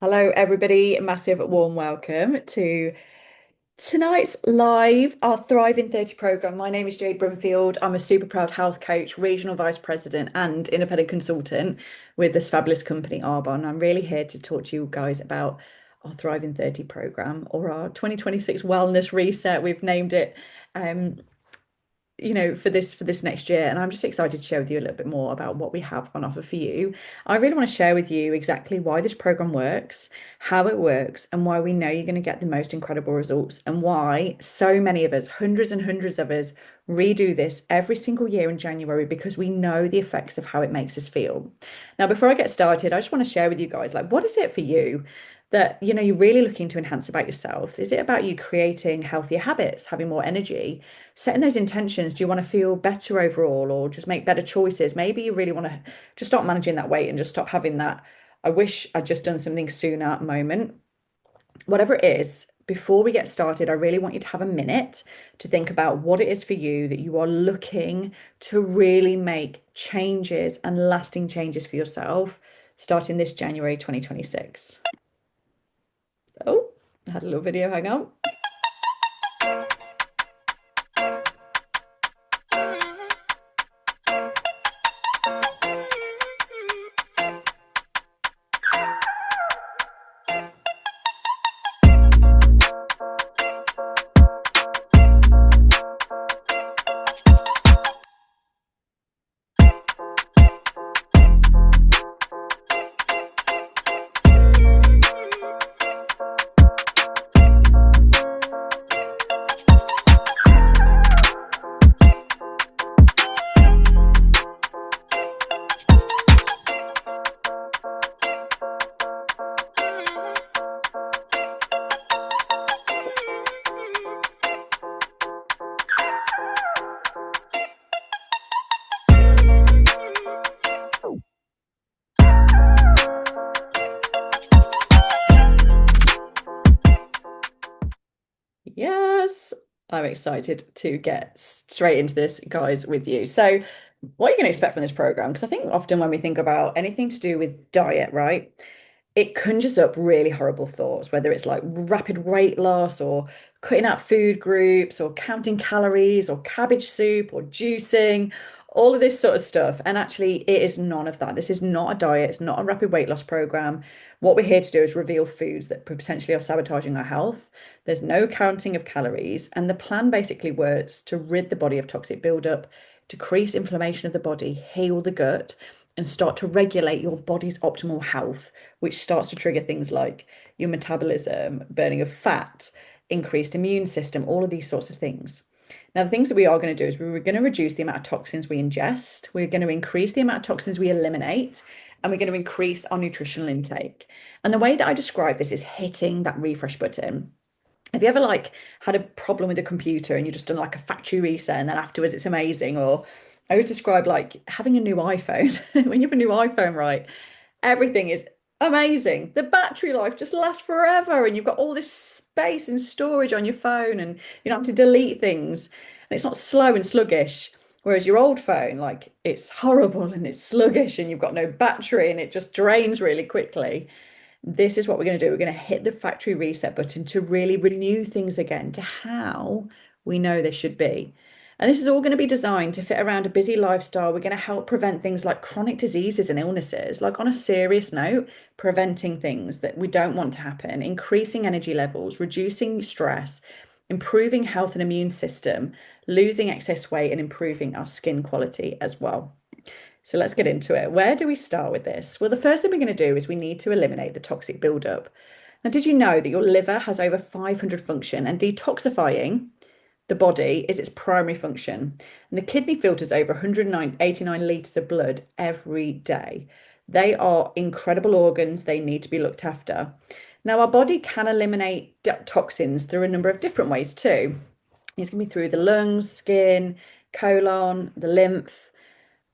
Hello, everybody. Massive warm welcome to tonight's live, our Thrive in 30 program. My name is Jade Brimfield. I'm a super proud health coach, regional vice president, and independent consultant with this fabulous company, Arbonne. I'm really here to talk to you guys about our Thrive in 30 program or our 2026 wellness reset. We've named it. Um, for this next year, and I'm just excited to share with you a little bit more about what we have on offer for you. I really want to share with you exactly why this program works, how it works, and why we know you're going to get the most incredible results, and why so many of us, hundreds and hundreds of us, redo this every single year in January because we know the effects of how it makes us feel. Now, before I get started, I just want to share with you guys, like, what is it for you that you're really looking to enhance about yourself? Is it about you creating healthier habits, having more energy, setting those intentions? Do you want to feel better overall or just make better choices? Maybe you really want to just stop managing that weight and just stop having that I wish I'd just done something sooner moment. Whatever it is, before we get started, I really want you to have a minute to think about what it is for you that you are looking to really make changes and lasting changes for yourself starting this January 2026. Oh, I had a little video, hang on. Yes, I'm excited to get straight into this, guys, with you. So, what are you going to expect from this program? Because I think often when we think about anything to do with diet, right, it conjures up really horrible thoughts, whether it's like rapid weight loss or cutting out food groups or counting calories or cabbage soup or juicing, all of this sort of stuff. And actually, it is none of that. This is not a diet, it's not a rapid weight loss program. What we're here to do is reveal foods that potentially are sabotaging our health. There's no counting of calories, and the plan basically works to rid the body of toxic buildup, decrease inflammation of the body, heal the gut, and start to regulate your body's optimal health, which starts to trigger things like your metabolism, burning of fat, increased immune system, all of these sorts of things. Now, the things that we are going to do is we're going to reduce the amount of toxins we ingest, we're going to increase the amount of toxins we eliminate, and we're going to increase our nutritional intake. And the way that I describe this is hitting that refresh button. Have you ever like had a problem with a computer and you just done like a factory reset and then afterwards it's amazing? Or I always describe like having a new iPhone. When you have a new iPhone, right, everything is amazing. The battery life just lasts forever and you've got all this space and storage on your phone and you don't have to delete things and it's not slow and sluggish. Whereas your old phone, like it's horrible and it's sluggish and you've got no battery and it just drains really quickly. This is what we're going to do. We're going to hit the factory reset button to really renew things again to how we know they should be. And this is all going to be designed to fit around a busy lifestyle. We're going to help prevent things like chronic diseases and illnesses, like on a serious note, preventing things that we don't want to happen, increasing energy levels, reducing stress, improving health and immune system, losing excess weight, and improving our skin quality as well. So let's get into it. Where do we start with this? Well, the first thing we're going to do is we need to eliminate the toxic buildup. Now, did you know that your liver has over 500 function and detoxifying the body is its primary function? And the kidney filters over 189 litres of blood every day. They are incredible organs. They need to be looked after. Now, our body can eliminate toxins through a number of different ways too. It's going to be through the lungs, skin, colon, the lymph.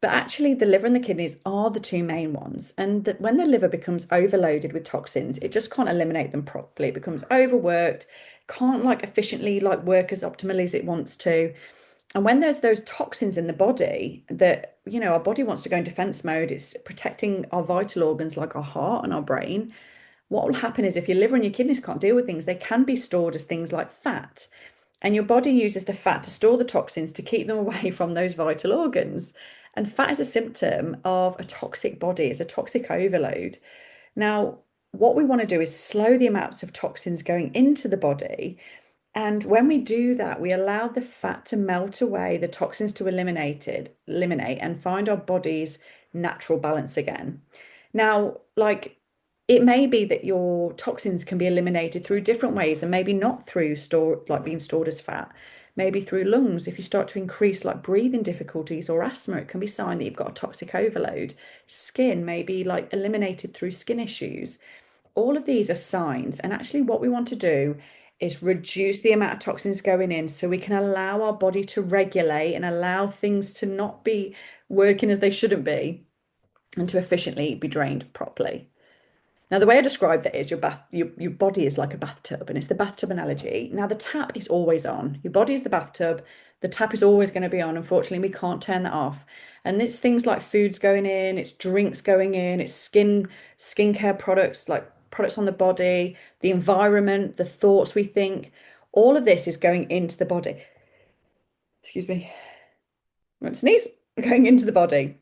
But actually, the liver and the kidneys are the two main ones. And that when the liver becomes overloaded with toxins, it just can't eliminate them properly. It becomes overworked, can't like efficiently like work as optimally as it wants to. And when there's those toxins in the body that, our body wants to go in defense mode, it's protecting our vital organs like our heart and our brain. what will happen is if your liver and your kidneys can't deal with things, they can be stored as things like fat. And your body uses the fat to store the toxins to keep them away from those vital organs. And fat is a symptom of a toxic body, it's a toxic overload. Now, what we want to do is slow the amounts of toxins going into the body. And when we do that, we allow the fat to melt away, the toxins to eliminate and find our body's natural balance again. Now, like it may be that your toxins can be eliminated through different ways and maybe not through like being stored as fat, maybe through lungs. If you start to increase like breathing difficulties or asthma, it can be a sign that you've got a toxic overload. Skin may be like eliminated through skin issues. All of these are signs. And actually, what we want to do is reduce the amount of toxins going in so we can allow our body to regulate and allow things to not be working as they shouldn't be and to efficiently be drained properly. Now, the way I describe that is your body is like a bathtub, and it's the bathtub analogy. Now, the tap is always on. Your body is the bathtub. The tap is always going to be on. Unfortunately, we can't turn that off. And it's things like foods going in, it's drinks going in, it's skincare products, like products on the body, the environment, the thoughts we think. All of this is going into the body. Excuse me. I won't sneeze. Going into the body.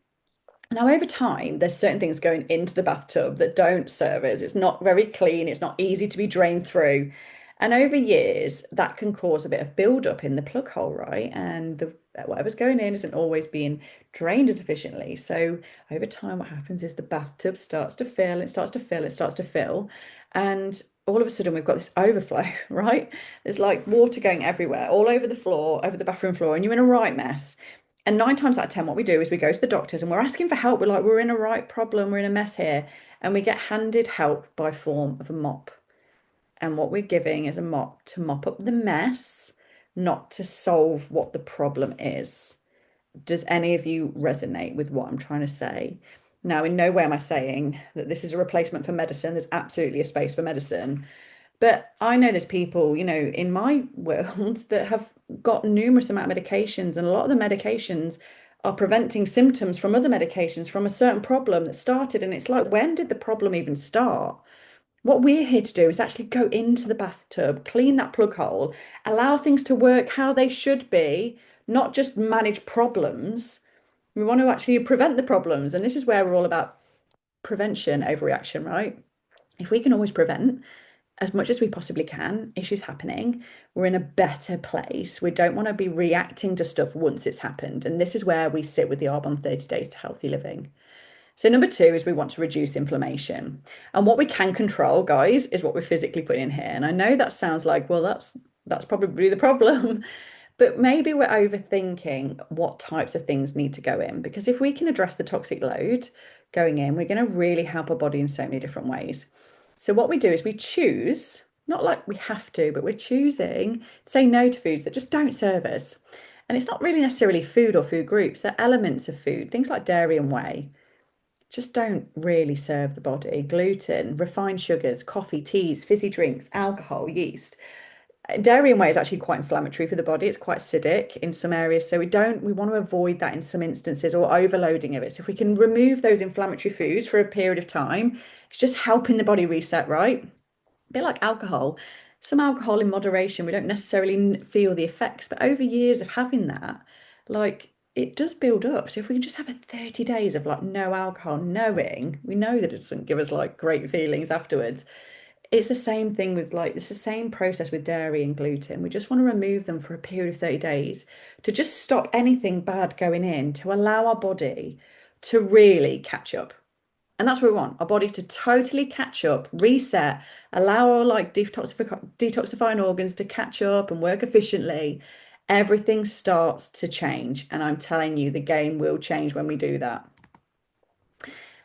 Now, over time, there's certain things going into the bathtub that don't serve us. It's not very clean, it's not easy to be drained through. And over years, that can cause a bit of build-up in the plug hole, right? And whatever's going in isn't always being drained as efficiently. So over time, what happens is the bathtub starts to fill, it starts to fill, it starts to fill. And all of a sudden, we've got this overflow, right? There's like water going everywhere, all over the floor, over the bathroom floor, and you're in a right mess. And 9 times out of 10, what we do is we go to the doctors and we're asking for help. We're like, we're in a right problem, we're in a mess here. And we get handed help by form of a mop. And what we're giving is a mop to mop up the mess, not to solve what the problem is. Does any of you resonate with what I'm trying to say? Now, in no way am I saying that this is a replacement for medicine. There's absolutely a space for medicine. But I know there's people, in my world that have got numerous amount of medications, and a lot of the medications are preventing symptoms from other medications from a certain problem that started. And it's like, when did the problem even start? What we're here to do is actually go into the bathtub, clean that plug hole, allow things to work how they should be, not just manage problems. We want to actually prevent the problems. And this is where we're all about prevention over reaction, right? If we can always prevent, as much as we possibly can, issues happening, we're in a better place. We don't want to be reacting to stuff once it's happened. And this is where we sit with the Arbonne 30 Days to Healthy Living. So number 2 is we want to reduce inflammation. And what we can control, guys, is what we're physically putting in here. And I know that sounds like, well, that's probably the problem. But maybe we're overthinking what types of things need to go in. Because if we can address the toxic load going in, we're going to really help our body in so many different ways. So what we do is we choose, not like we have to, but we're choosing to say no to foods that just don't serve us. And it's not really necessarily food or food groups, they're elements of food, things like dairy and whey just don't really serve the body. Gluten, refined sugars, coffee, teas, fizzy drinks, alcohol, yeast. Dairy and whey is actually quite inflammatory for the body. It's quite acidic in some areas. So we want to avoid that in some instances, or overloading of it. So if we can remove those inflammatory foods for a period of time, it's just helping the body reset, right? A bit like alcohol. Some alcohol in moderation, we don't necessarily feel the effects, but over years of having that, like it does build up. So if we can just have a 30 days of like no alcohol, knowing we know that it doesn't give us like great feelings afterwards. It's the same thing with like, it's the same process with dairy and gluten. We just want to remove them for a period of 30 days to just stop anything bad going in, to allow our body to really catch up. And that's what we want, our body to totally catch up, reset, allow our like detoxifying organs to catch up and work efficiently. Everything starts to change. And I'm telling you, the game will change when we do that.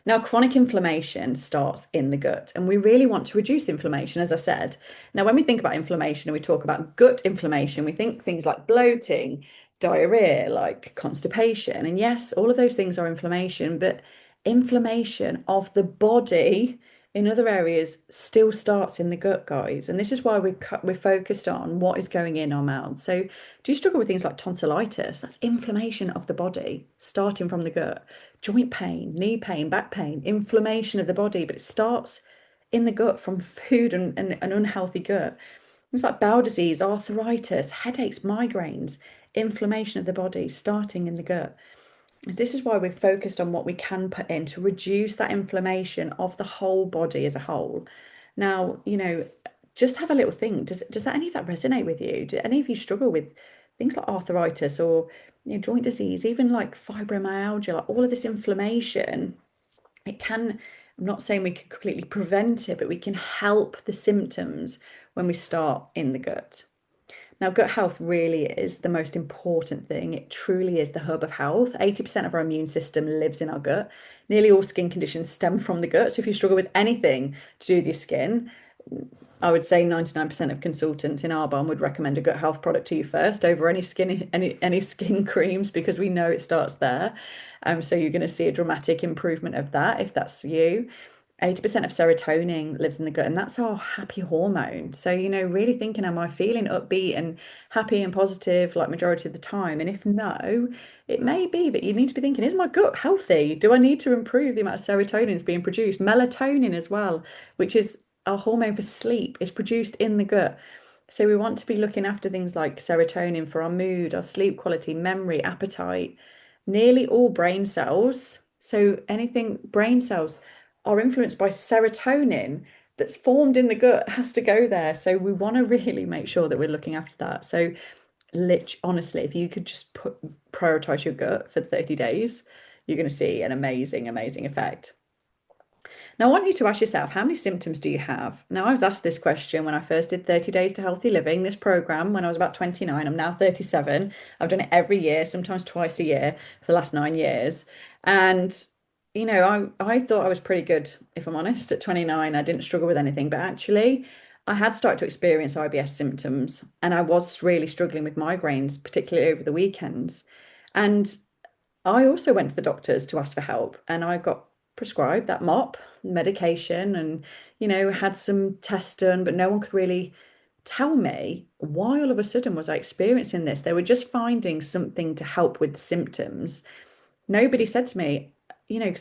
Now, chronic inflammation starts in the gut, and we really want to reduce inflammation, as I said. Now, when we think about inflammation and we talk about gut inflammation, we think things like bloating, diarrhea, like constipation. And yes, all of those things are inflammation, but inflammation of the body in other areas still starts in the gut, guys. And this is why we're focused on what is going in our mouths. So, do you struggle with things like tonsillitis? That's inflammation of the body, starting from the gut. Joint pain, knee pain, back pain, inflammation of the body, but it starts in the gut from food and an unhealthy gut. Things like bowel disease, arthritis, headaches, migraines, inflammation of the body starting in the gut. This is why we're focused on what we can put in to reduce that inflammation of the whole body as a whole. Now, just have a little think. Does that any of that resonate with you? Do any of you struggle with things like arthritis or joint disease, even like fibromyalgia, like all of this inflammation? It can, I'm not saying we can completely prevent it, but we can help the symptoms when we start in the gut. Now, gut health really is the most important thing. It truly is the hub of health. 80% of our immune system lives in our gut. Nearly all skin conditions stem from the gut. So if you struggle with anything to do with your skin, I would say 99% of consultants in Arbonne would recommend a gut health product to you first over any skin creams because we know it starts there. So you're going to see a dramatic improvement of that if that's you. 80% of serotonin lives in the gut, and that's our happy hormone. So, really thinking, am I feeling upbeat and happy and positive like majority of the time? And if no, it may be that you need to be thinking, is my gut healthy? Do I need to improve the amount of serotonin that's being produced? Melatonin as well, which is our hormone for sleep, is produced in the gut. So we want to be looking after things like serotonin for our mood, our sleep quality, memory, appetite. Nearly all brain cells, so anything brain cells are influenced by serotonin that's formed in the gut has to go there. So we want to really make sure that we're looking after that. So honestly, if you could just prioritize your gut for 30 days, you're going to see an amazing, amazing effect. Now, I want you to ask yourself, how many symptoms do you have? Now, I was asked this question when I first did 30 Days to Healthy Living, this program, when I was about 29. I'm now 37. I've done it every year, sometimes twice a year for the last 9 years. And, I thought I was pretty good, if I'm honest. At 29, I didn't struggle with anything, but actually, I had started to experience IBS symptoms and I was really struggling with migraines, particularly over the weekends. And I also went to the doctors to ask for help and I got prescribed that mop medication and, had some tests done, but no one could really tell me why all of a sudden was I experiencing this. They were just finding something to help with the symptoms. Nobody said to me, you know,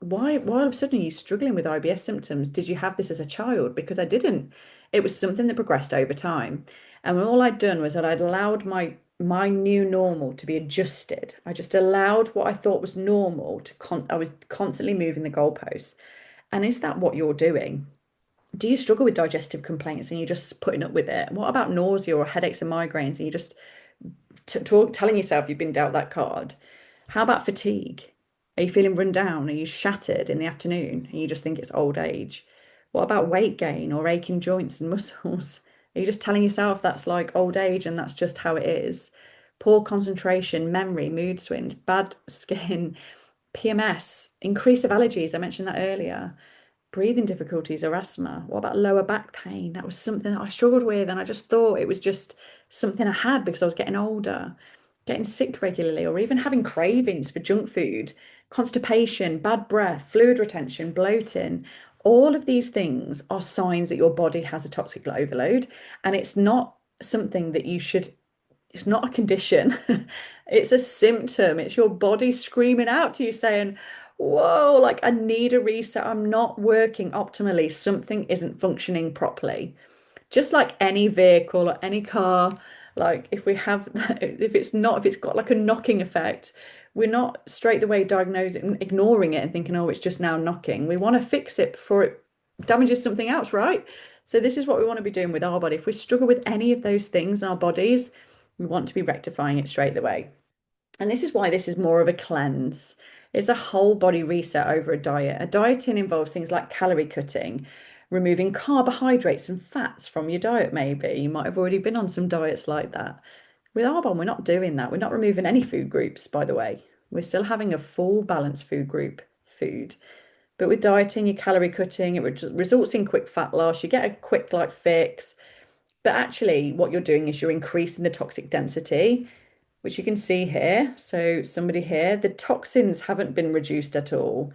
why all of a sudden are you struggling with IBS symptoms? Did you have this as a child? Because I didn't. It was something that progressed over time. And all I'd done was that I'd allowed my new normal to be adjusted. I just allowed what I thought was normal I was constantly moving the goalposts. And is that what you're doing? Do you struggle with digestive complaints and you're just putting up with it? What about nausea or headaches and migraines and you're just telling yourself you've been dealt that card? How about fatigue? Are you feeling run down? Are you shattered in the afternoon and you just think it's old age? What about weight gain or aching joints and muscles? Are you just telling yourself that's like old age and that's just how it is? Poor concentration, memory, mood swings, bad skin, PMS, increase of allergies. I mentioned that earlier. Breathing difficulties or asthma. What about lower back pain? That was something that I struggled with, and I just thought it was just something I had because I was getting older, getting sick regularly, or even having cravings for junk food, constipation, bad breath, fluid retention, bloating. All of these things are signs that your body has a toxic overload, and it's not something that you should, it's not a condition. It's a symptom. It's your body screaming out to you saying, whoa, like I need a reset. I'm not working optimally. Something isn't functioning properly. Just like any vehicle or any car, like if it's got like a knocking effect, we're not straight away diagnosing, ignoring it and thinking, oh, it's just now knocking. We want to fix it before it damages something else, right? So this is what we want to be doing with our body. If we struggle with any of those things in our bodies, we want to be rectifying it straight away. And this is why this is more of a cleanse. It's a whole body reset over a diet. A dieting involves things like calorie cutting, removing carbohydrates and fats from your diet, maybe. You might have already been on some diets like that. With Arbonne, we're not doing that. We're not removing any food groups, by the way. We're still having a full balanced food group food. But with dieting, your calorie cutting, it results in quick fat loss. You get a quick like fix. But actually, what you're doing is you're increasing the toxic density, which you can see here. So somebody here, the toxins haven't been reduced at all.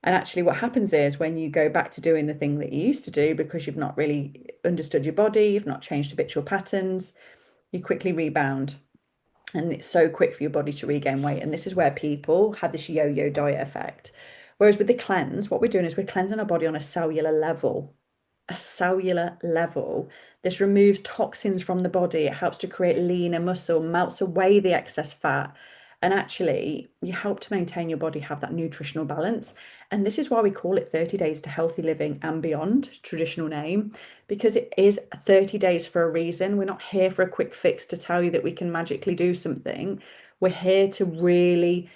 And actually, what happens is when you go back to doing the thing that you used to do because you've not really understood your body, you've not changed habitual patterns, you quickly rebound. And it's so quick for your body to regain weight. And this is where people have this yo-yo diet effect, Whereas with the cleanse, what we're doing is we're cleansing our body on a cellular level. A cellular level. This removes toxins from the body. It helps to create leaner muscle, melts away the excess fat. And actually, you help to maintain your body have that nutritional balance. And this is why we call it 30 days to healthy living and beyond, traditional name, because it is 30 days for a reason. We're not here for a quick fix to tell you that we can magically do something. We're here to really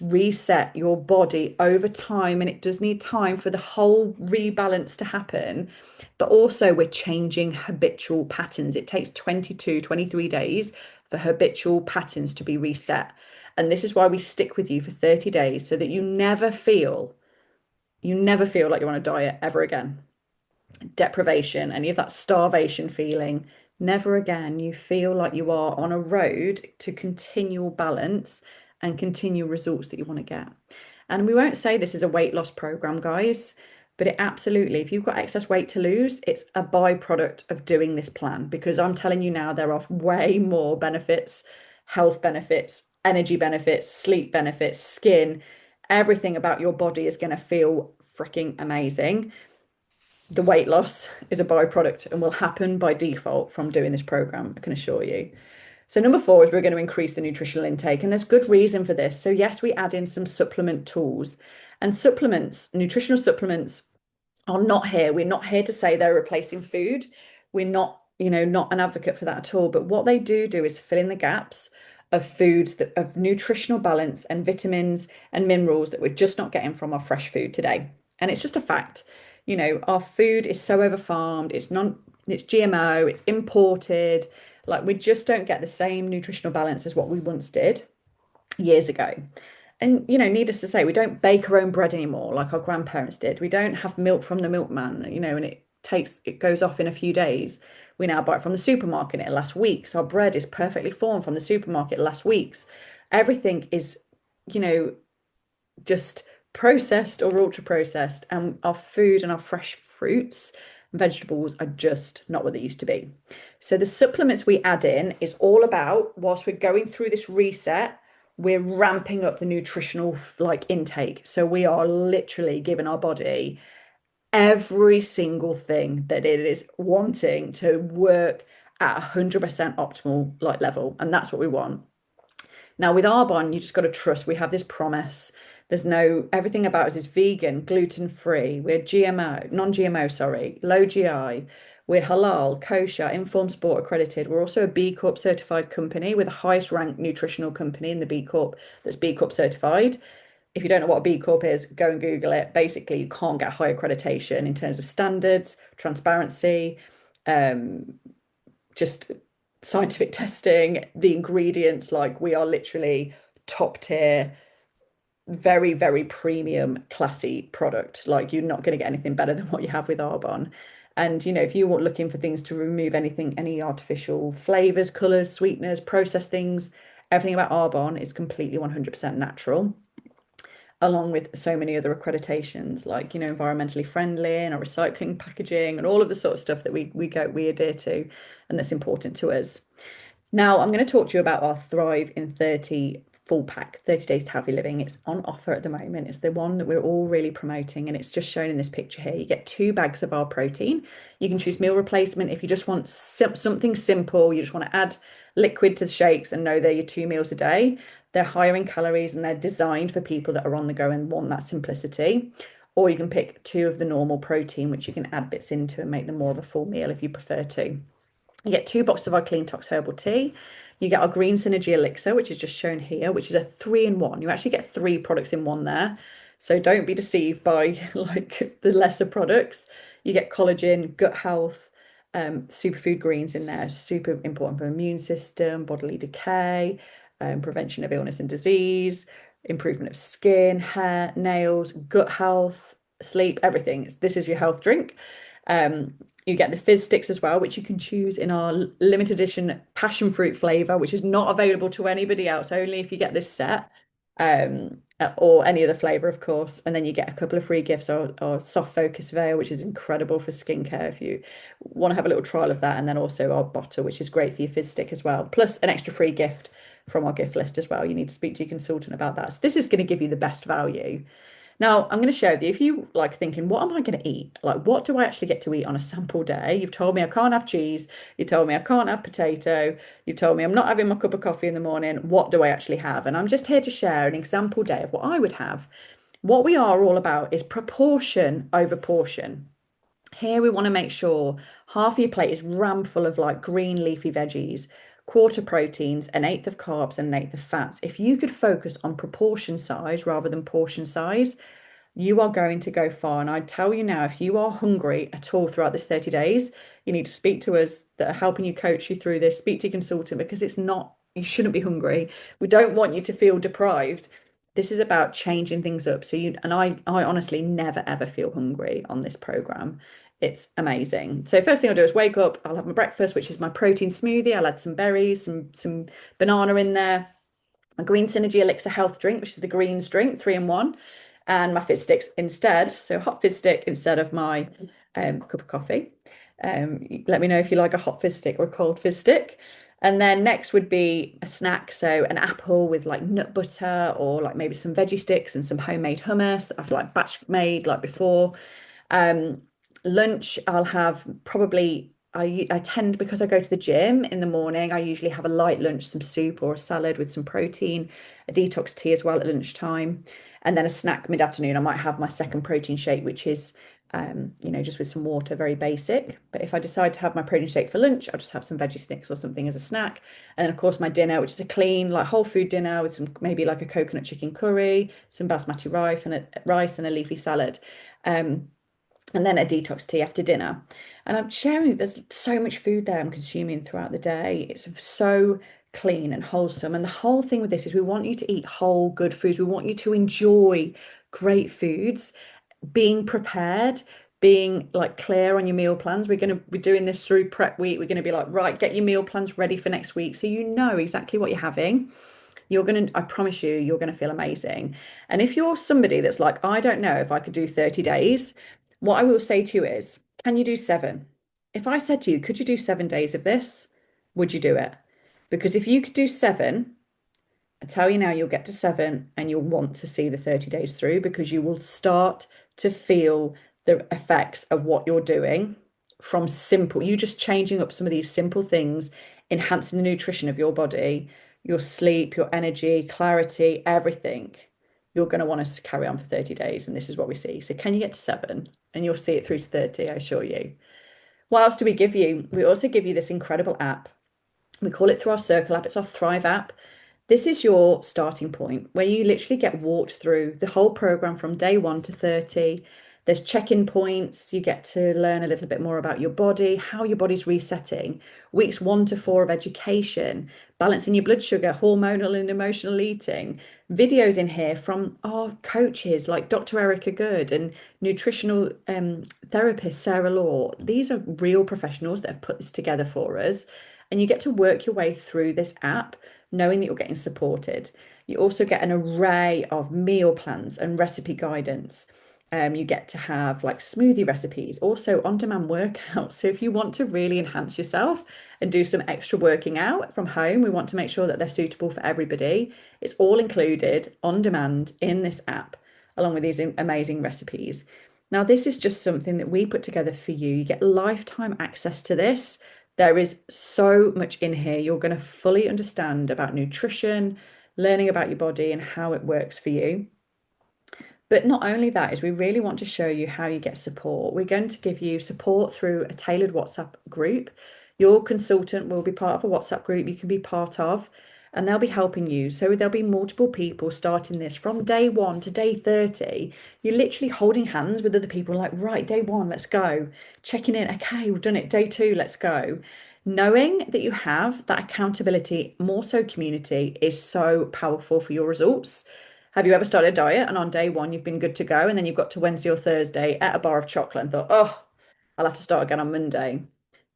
reset your body over time, and it does need time for the whole rebalance to happen. But also, we're changing habitual patterns. It takes 22, 23 days for habitual patterns to be reset. And this is why we stick with you for 30 days so that you never feel like you're on a diet ever again. Deprivation, any of that starvation feeling, never again. You feel like you are on a road to continual balance and continual results that you want to get. And we won't say this is a weight loss program, guys, but it absolutely, if you've got excess weight to lose, it's a byproduct of doing this plan, because I'm telling you now, there are way more benefits, health benefits, energy benefits, sleep benefits, skin, everything about your body is going to feel freaking amazing. The weight loss is a byproduct and will happen by default from doing this program, I can assure you. So, number four is we're going to increase the nutritional intake, and there's good reason for this. So, yes, we add in some supplement tools, and supplements, nutritional supplements, are not here. We're not here to say they're replacing food. We're not, not an advocate for that at all. But what they do is fill in the gaps of foods that of nutritional balance and vitamins and minerals that we're just not getting from our fresh food today. And it's just a fact. Our food is so over farmed, it's GMO, it's imported. Like, we just don't get the same nutritional balance as what we once did years ago. And, needless to say, we don't bake our own bread anymore like our grandparents did. We don't have milk from the milkman, and it goes off in a few days. We now buy it from the supermarket and it lasts weeks. Our bread is perfectly formed from the supermarket, it lasts weeks. Everything is, you know, just processed or ultra processed, and our food and our fresh fruits and vegetables are just not what they used to be. So the supplements we add in is all about, whilst we're going through this reset, we're ramping up the nutritional intake. So we are literally giving our body every single thing that it is wanting to work at 100% optimal level, and that's what we want. Now, with Arbonne, you just got to trust we have this promise. There's no, everything about us is vegan, gluten free. We're GMO, non GMO, sorry, low GI. We're halal, kosher, Informed Sport accredited. We're also a B Corp certified company. We're the highest ranked nutritional company in the B Corp that's B Corp certified. If you don't know what a B Corp is, go and Google it. Basically, you can't get high accreditation in terms of standards, transparency, um, just scientific testing, the ingredients. Like, we are literally top tier, very, very premium, classy product. Like, you're not going to get anything better than what you have with Arbonne. And, if you want looking for things to remove anything, any artificial flavors, colors, sweeteners, processed things, everything about Arbonne is completely 100% natural, along with so many other accreditations, like, environmentally friendly and our recycling packaging and all of the sort of stuff that we adhere to, and that's important to us. Now, I'm going to talk to you about our Thrive in 30 full pack, 30 days to healthy living. It's on offer at the moment. It's the one that we're all really promoting, and it's just shown in this picture here. You get 2 bags of our protein. You can choose meal replacement if you just want something simple. You just want to add liquid to the shakes and know they're your 2 meals a day. They're higher in calories and they're designed for people that are on the go and want that simplicity. Or you can pick 2 of the normal protein, which you can add bits into and make them more of a full meal if you prefer to. You get 2 boxes of our Clean Tox herbal tea. You get our Green Synergy elixir, which is just shown here, which is a 3-in-1. You actually get 3 products in one there. So don't be deceived by the lesser products. You get collagen, gut health, superfood greens in there, super important for immune system, bodily decay, prevention of illness and disease, improvement of skin, hair, nails, gut health, sleep, everything. This is your health drink. You get the fizz sticks as well, which you can choose in our limited edition passion fruit flavor, which is not available to anybody else, only if you get this set, or any other flavor, of course. And then you get a couple of free gifts, or soft focus veil, which is incredible for skincare if you want to have a little trial of that. And then also our bottle, which is great for your fizz stick as well, plus an extra free gift from our gift list as well. You need to speak to your consultant about that. So this is going to give you the best value. Now, I'm going to share with you, if you like thinking, what am I going to eat? Like, what do I actually get to eat on a sample day? You've told me I can't have cheese. You told me I can't have potato. You told me I'm not having my cup of coffee in the morning. What do I actually have? And I'm just here to share an example day of what I would have. What we are all about is proportion over portion. Here we want to make sure half of your plate is rammed full of like green leafy veggies, quarter proteins, an eighth of carbs, and an eighth of fats. If you could focus on proportion size rather than portion size, you are going to go far. And I tell you now, if you are hungry at all throughout this 30 days, you need to speak to us that are helping you coach you through this. Speak to your consultant because it's not, you shouldn't be hungry. We don't want you to feel deprived. This is about changing things up. So you and I honestly never ever feel hungry on this program. It's amazing. So first thing I'll do is wake up, I'll have my breakfast, which is my protein smoothie. I'll add some berries, some banana in there, a green synergy elixir health drink, which is the greens drink, 3 in 1, and my fizz sticks instead. So hot fizz stick instead of my cup of coffee. Let me know if you like a hot fizz stick or a cold fizz stick. And then next would be a snack. So an apple with like nut butter or like maybe some veggie sticks and some homemade hummus that I've like batch made like before. Um, Lunch, I'll have probably I tend because I go to the gym in the morning, I usually have a light lunch, some soup or a salad with some protein, a detox tea as well at lunchtime, and then a snack mid-afternoon. I might have my second protein shake, which is just with some water, very basic. But if I decide to have my protein shake for lunch, I'll just have some veggie sticks or something as a snack. And then of course my dinner, which is a clean, like whole food dinner with some maybe like a coconut chicken curry, some basmati rice and a leafy salad. Um, and then a detox tea after dinner. And I'm sharing, there's so much food there I'm consuming throughout the day. It's so clean and wholesome. And the whole thing with this is we want you to eat whole, good foods. We want you to enjoy great foods, being prepared, being like clear on your meal plans. We're going to be doing this through prep week. We're going to be like, right, get your meal plans ready for next week so you know exactly what you're having. I promise you, you're going to feel amazing. And if you're somebody that's like, I don't know if I could do 30 days, what I will say to you is, can you do 7? If I said to you, could you do 7 days of this? Would you do it? Because if you could do 7, I tell you now, you'll get to 7 and you'll want to see the 30 days through because you will start to feel the effects of what you're doing from simple, you just changing up some of these simple things, enhancing the nutrition of your body, your sleep, your energy, clarity, everything. You're going to want us to carry on for 30 days. And this is what we see. So, can you get to 7? And you'll see it through to 30, I assure you. What else do we give you? We also give you this incredible app. We call it through our Circle app. It's our Thrive app. This is your starting point where you literally get walked through the whole program from day 1 to 30. There's check-in points. You get to learn a little bit more about your body, how your body's resetting. Weeks 1 to 4 of education, balancing your blood sugar, hormonal and emotional eating. Videos in here from our coaches like Dr. Erica Good and nutritional therapist Sarah Law. These are real professionals that have put this together for us. And you get to work your way through this app knowing that you're getting supported. You also get an array of meal plans and recipe guidance. You get to have like smoothie recipes, also on-demand workouts. So if you want to really enhance yourself and do some extra working out from home, we want to make sure that they're suitable for everybody. It's all included on demand in this app, along with these amazing recipes. Now, this is just something that we put together for you. You get lifetime access to this. There is so much in here. You're going to fully understand about nutrition, learning about your body and how it works for you. But not only that, is we really want to show you how you get support. We're going to give you support through a tailored WhatsApp group. Your consultant will be part of a WhatsApp group you can be part of, and they'll be helping you. So there'll be multiple people starting this from day 1 to day 30. You're literally holding hands with other people, like, right, day 1, let's go. Checking in, okay, we've done it. Day 2, let's go. Knowing that you have that accountability, more so community, is so powerful for your results. Have you ever started a diet and on day 1 you've been good to go, and then you've got to Wednesday or Thursday, ate a bar of chocolate and thought, oh, I'll have to start again on Monday?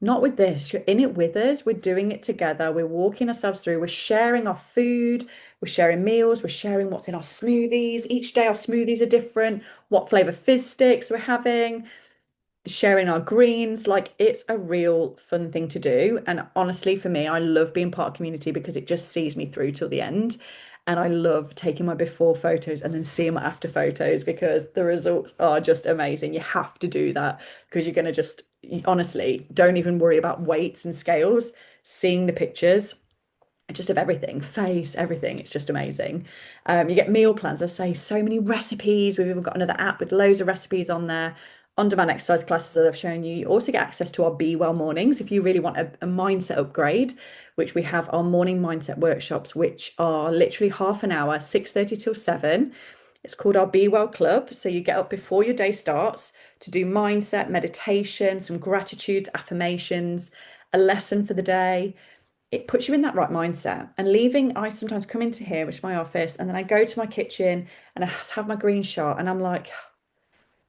Not with this. You're in it with us. We're doing it together. We're walking ourselves through. We're sharing our food. We're sharing meals. We're sharing what's in our smoothies. Each day our smoothies are different. What flavor fizz sticks we're having, sharing our greens. Like, it's a real fun thing to do. And honestly, for me, I love being part of community because it just sees me through till the end. And I love taking my before photos and then seeing my after photos because the results are just amazing. You have to do that because you're going to just, honestly, don't even worry about weights and scales. Seeing the pictures just of everything, face, everything. It's just amazing. You get meal plans. I say so many recipes. We've even got another app with loads of recipes on there. On-demand exercise classes that I've shown you. You also get access to our Be Well mornings if you really want a mindset upgrade, which we have our morning mindset workshops, which are literally half an hour, 6:30 till 7. It's called our Be Well Club. So you get up before your day starts to do mindset, meditation, some gratitudes, affirmations, a lesson for the day. It puts you in that right mindset. And leaving, I sometimes come into here, which is my office, and then I go to my kitchen and I have my green shot, and I'm like,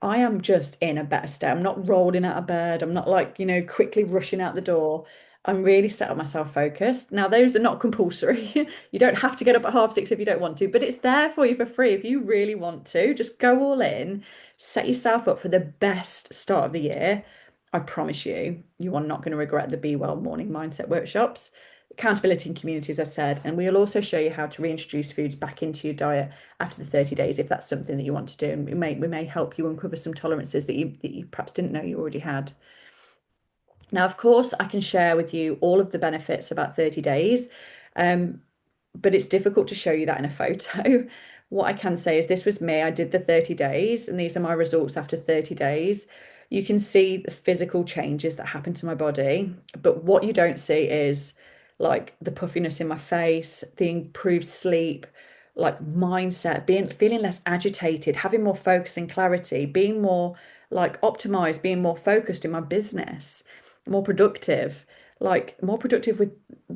I am just in a better state. I'm not rolling out of bed. I'm not like, quickly rushing out the door. I'm really set on myself focused. Now, those are not compulsory. You don't have to get up at 6:30 if you don't want to, but it's there for you for free if you really want to. Just go all in, set yourself up for the best start of the year. I promise you, you are not going to regret the Be Well morning mindset workshops. Accountability and community, as I said, and we'll also show you how to reintroduce foods back into your diet after the 30 days if that's something that you want to do. And we may help you uncover some tolerances that you perhaps didn't know you already had. Now, of course, I can share with you all of the benefits about 30 days, um, but it's difficult to show you that in a photo. What I can say is this was me. I did the 30 days, and these are my results after 30 days. You can see the physical changes that happen to my body, but what you don't see is like the puffiness in my face, the improved sleep, like mindset, being feeling less agitated, having more focus and clarity, being more like optimized, being more focused in my business, more productive, like more productive with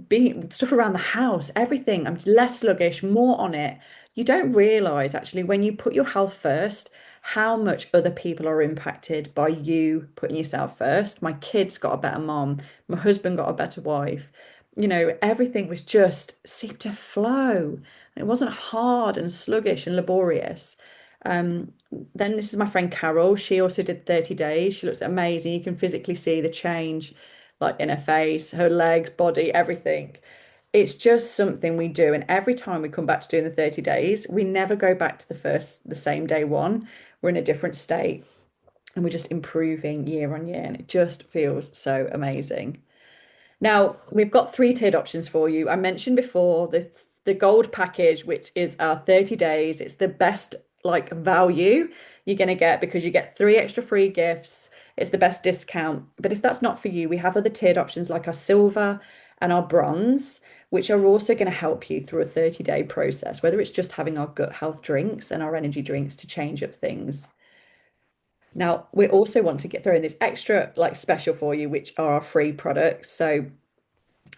being stuff around the house, everything. I'm less sluggish, more on it. You don't realize actually when you put your health first, how much other people are impacted by you putting yourself first. My kids got a better mom, my husband got a better wife. Everything was just seemed to flow. It wasn't hard and sluggish and laborious. Then this is my friend Carol. She also did 30 days. She looks amazing. You can physically see the change, like in her face, her legs, body, everything. It's just something we do. And every time we come back to doing the 30 days, we never go back to the same day one. We're in a different state and we're just improving year on year. And it just feels so amazing. Now, we've got three-tiered options for you. I mentioned before the gold package, which is our 30 days. It's the best like value you're going to get because you get three extra free gifts. It's the best discount. But if that's not for you, we have other tiered options like our silver and our bronze, which are also going to help you through a 30-day process, whether it's just having our gut health drinks and our energy drinks to change up things. Now, we also want to get throwing this extra like special for you, which are our free products. So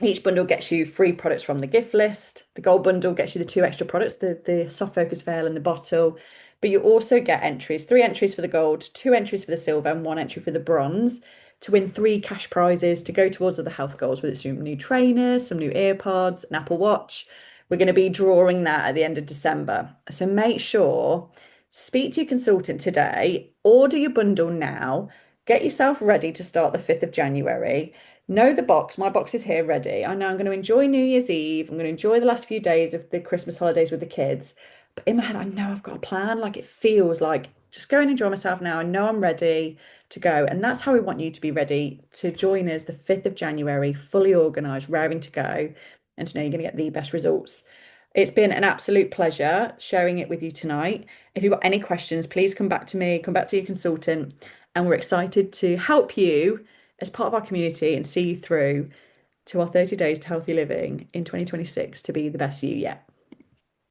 each bundle gets you free products from the gift list. The gold bundle gets you the two extra products, the soft focus veil and the bottle. But you also get entries, three entries for the gold, two entries for the silver, and one entry for the bronze to win three cash prizes to go towards other health goals, whether it's some new trainers, some new earpods, an Apple Watch. We're going to be drawing that at the end of December. So make sure, speak to your consultant today, order your bundle now, get yourself ready to start the 5th of January. Know the box. My box is here ready. I know I'm going to enjoy New Year's Eve. I'm going to enjoy the last few days of the Christmas holidays with the kids. But in my head, I know I've got a plan. Like it feels like just go and enjoy myself now. I know I'm ready to go. And that's how we want you to be ready to join us the 5th of January, fully organized, raring to go, and to know you're going to get the best results. It's been an absolute pleasure sharing it with you tonight. If you've got any questions, please come back to me, come back to your consultant, and we're excited to help you as part of our community and see you through to our 30 days to healthy living in 2026 to be the best you yet.